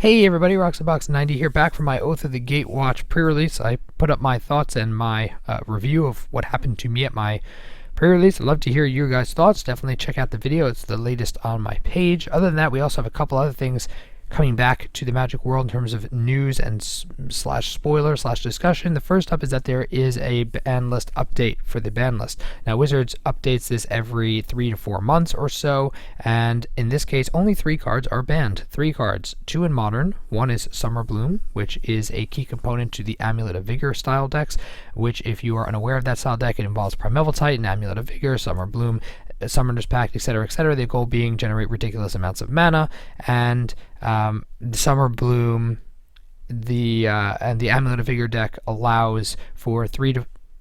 Hey everybody, Roxabox90 here, back from my Oath of the Gatewatch pre-release. I put up my thoughts and my review of what happened to me at my pre-release. I'd love to hear your guys' thoughts. Definitely check out the video. It's the latest on my page. Other than that, we also have a couple other things coming back to the Magic world in terms of news and slash spoiler slash discussion. The first up is that there is a ban list update for the ban list. Now Wizards updates this every 3 to 4 months or so, and in this case only 3 cards are banned. 3 cards, 2 in Modern. One is Summer Bloom, which is a key component to the Amulet of Vigor style decks, which if you are unaware of that style deck, it involves Primeval Titan, Amulet of Vigor, Summer Bloom, Summoner's Pact, etc., etc. The goal being generate ridiculous amounts of mana, and the Summer Bloom, and the Amulet of Vigor deck allows for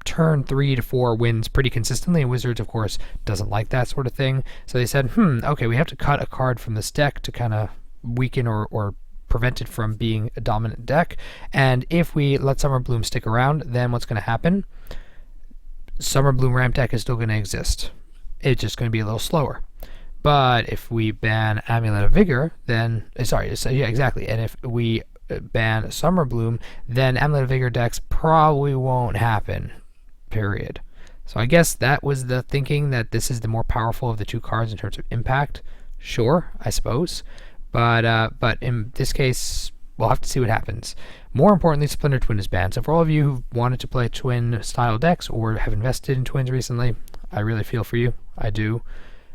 turn 3 to 4 wins pretty consistently, and Wizards, of course, doesn't like that sort of thing. So they said, okay, we have to cut a card from this deck to kind of weaken or prevent it from being a dominant deck. And if we let Summer Bloom stick around, then what's going to happen? Summer Bloom ramp deck is still going to exist. It's just going to be a little slower. But if we ban Amulet of Vigor, then exactly. And if we ban Summer Bloom, then Amulet of Vigor decks probably won't happen. Period. So I guess that was the thinking, that this is the more powerful of the 2 cards in terms of impact. Sure, I suppose. But in this case, we'll have to see what happens. More importantly, Splintertwin is banned. So for all of you who wanted to play twin style decks or have invested in twins recently, I really feel for you. I do.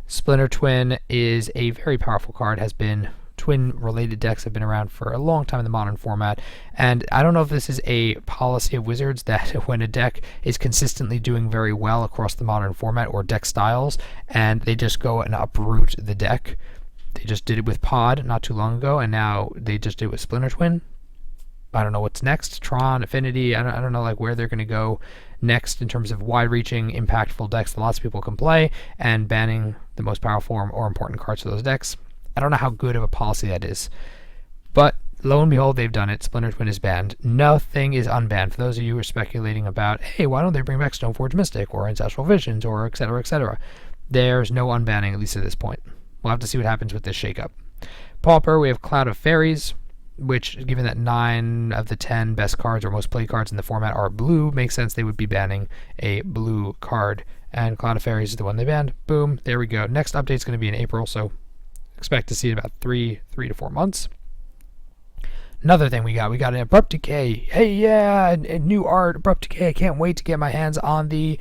Splintertwin is a very powerful card. Twin related decks have been around for a long time in the Modern format, and I don't know if this is a policy of Wizards that when a deck is consistently doing very well across the Modern format or deck styles, and they just go and uproot the deck. They just did it with Pod not too long ago, and now they just did it with Splintertwin. I don't know what's next. Tron, Affinity, I don't know like where they're going to go next in terms of wide-reaching, impactful decks that lots of people can play, and banning the most powerful or important cards for those decks. I don't know how good of a policy that is. But lo and behold, they've done it. Splintertwin is banned. Nothing is unbanned. For those of you who are speculating about, hey, why don't they bring back Stoneforge Mystic or Ancestral Visions or etc., etc., there's no unbanning, at least at this point. We'll have to see what happens with this shakeup. Pauper, we have Cloud of Fairies, which, given that 9 of the 10 best cards or most played cards in the format are blue, makes sense they would be banning a blue card. And Cloud of Fairies is the one they banned. Boom, there we go. Next update is going to be in April, so expect to see it about 3 to 4 months. Another thing we got an Abrupt Decay. Hey, yeah, new art, Abrupt Decay. I can't wait to get my hands on the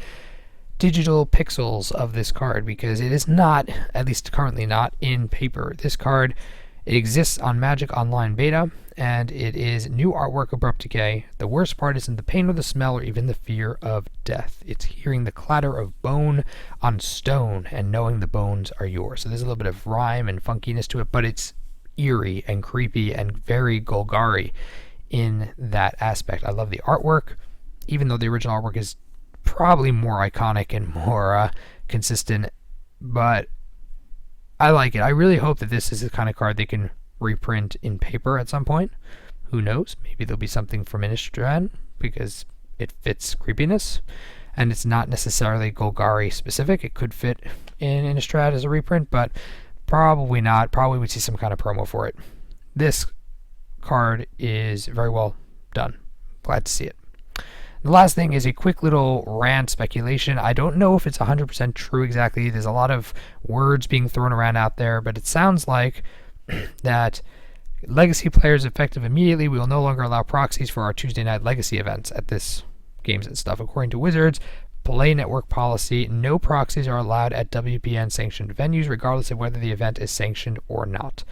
digital pixels of this card, because it is not, at least currently not, in paper. This card, it exists on Magic Online Beta, and it is new artwork, Abrupt Decay. The worst part isn't the pain or the smell or even the fear of death. It's hearing the clatter of bone on stone and knowing the bones are yours. So there's a little bit of rhyme and funkiness to it, but it's eerie and creepy and very Golgari in that aspect. I love the artwork, even though the original artwork is probably more iconic and more consistent, but I like it. I really hope that this is the kind of card they can reprint in paper at some point. Who knows? Maybe there'll be something from Innistrad, because it fits creepiness, and it's not necessarily Golgari specific. It could fit in Innistrad as a reprint, but probably not. Probably we'd see some kind of promo for it. This card is very well done. Glad to see it. The last thing is a quick little rant speculation. I don't know if it's 100% true exactly. There's a lot of words being thrown around out there, but it sounds like that Legacy players effective immediately, we will no longer allow proxies for our Tuesday night Legacy events at this Games and Stuff. According to Wizards Play Network policy, no proxies are allowed at WPN sanctioned venues, regardless of whether the event is sanctioned or not.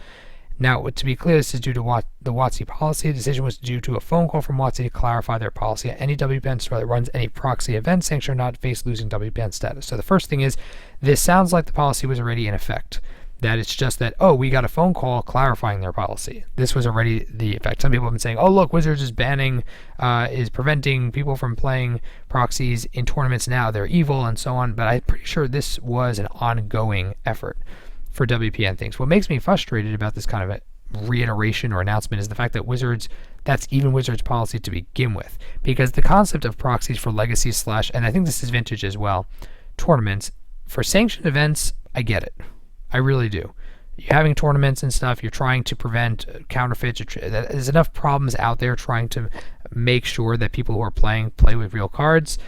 Now, to be clear, this is due to the WotC policy. The decision was due to a phone call from WotC to clarify their policy. Any WPN store that runs any proxy event sanctioned or not face losing WPN status. So the first thing is, this sounds like the policy was already in effect. That it's just that, oh, we got a phone call clarifying their policy. This was already the effect. Some people have been saying, oh, look, Wizards is preventing people from playing proxies in tournaments now. They're evil and so on. But I'm pretty sure this was an ongoing effort for WPN things. What makes me frustrated about this kind of a reiteration or announcement is the fact that that's even Wizards policy to begin with. Because the concept of proxies for Legacy / and I think this is Vintage as well, tournaments, for sanctioned events, I get it. I really do. you're having tournaments and stuff, you're trying to prevent counterfeits. There's enough problems out there trying to make sure that people who are playing play with real cards.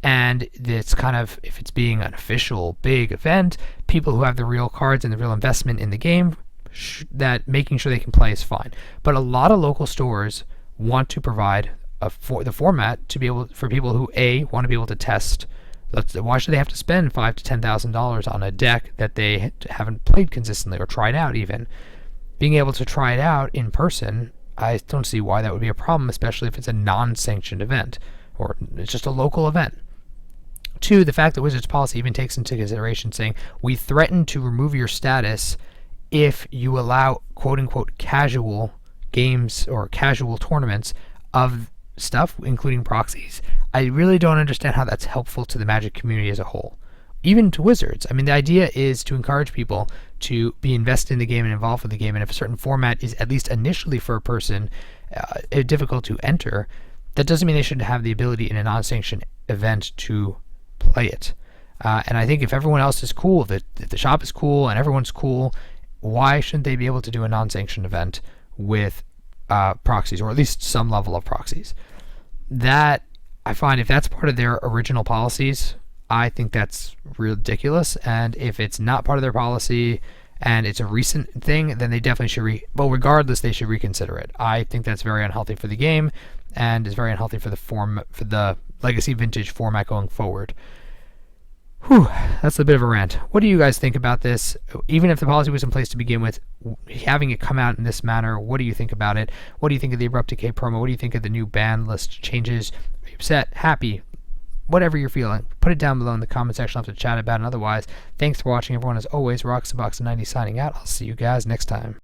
And it's kind of, if it's being an official big event, people who have the real cards and the real investment in the game, that making sure they can play is fine. But a lot of local stores want to provide the format to be able for people who want to be able to test. Why should they have to spend $5,000 to $10,000 on a deck that they haven't played consistently or tried out even? Being able to try it out in person, I don't see why that would be a problem, especially if it's a non-sanctioned event or it's just a local event. 2, the fact that Wizards policy even takes into consideration saying we threaten to remove your status if you allow quote-unquote casual games or casual tournaments of stuff, including proxies. I really don't understand how that's helpful to the Magic community as a whole. Even to Wizards. I mean, the idea is to encourage people to be invested in the game and involved with the game, and if a certain format is, at least initially for a person, difficult to enter, that doesn't mean they shouldn't have the ability in a non-sanctioned event to play it. And I think if everyone else is cool, if the shop is cool and everyone's cool, why shouldn't they be able to do a non-sanctioned event with proxies, or at least some level of proxies? That, I find, if that's part of their original policies, I think that's ridiculous. And if it's not part of their policy and it's a recent thing, then they definitely should regardless, they should reconsider it. I think that's very unhealthy for the game and is very unhealthy for the Legacy Vintage format going forward. Whew, that's a bit of a rant. What do you guys think about this? Even if the policy was in place to begin with, having it come out in this manner, what do you think about it? What do you think of the Abrupt Decay promo? What do you think of the new ban list changes? Are you upset? Happy? Whatever you're feeling, put it down below in the comment section. I'll have to chat about it. And otherwise, thanks for watching, everyone. As always, Roxy Box 90 signing out. I'll see you guys next time.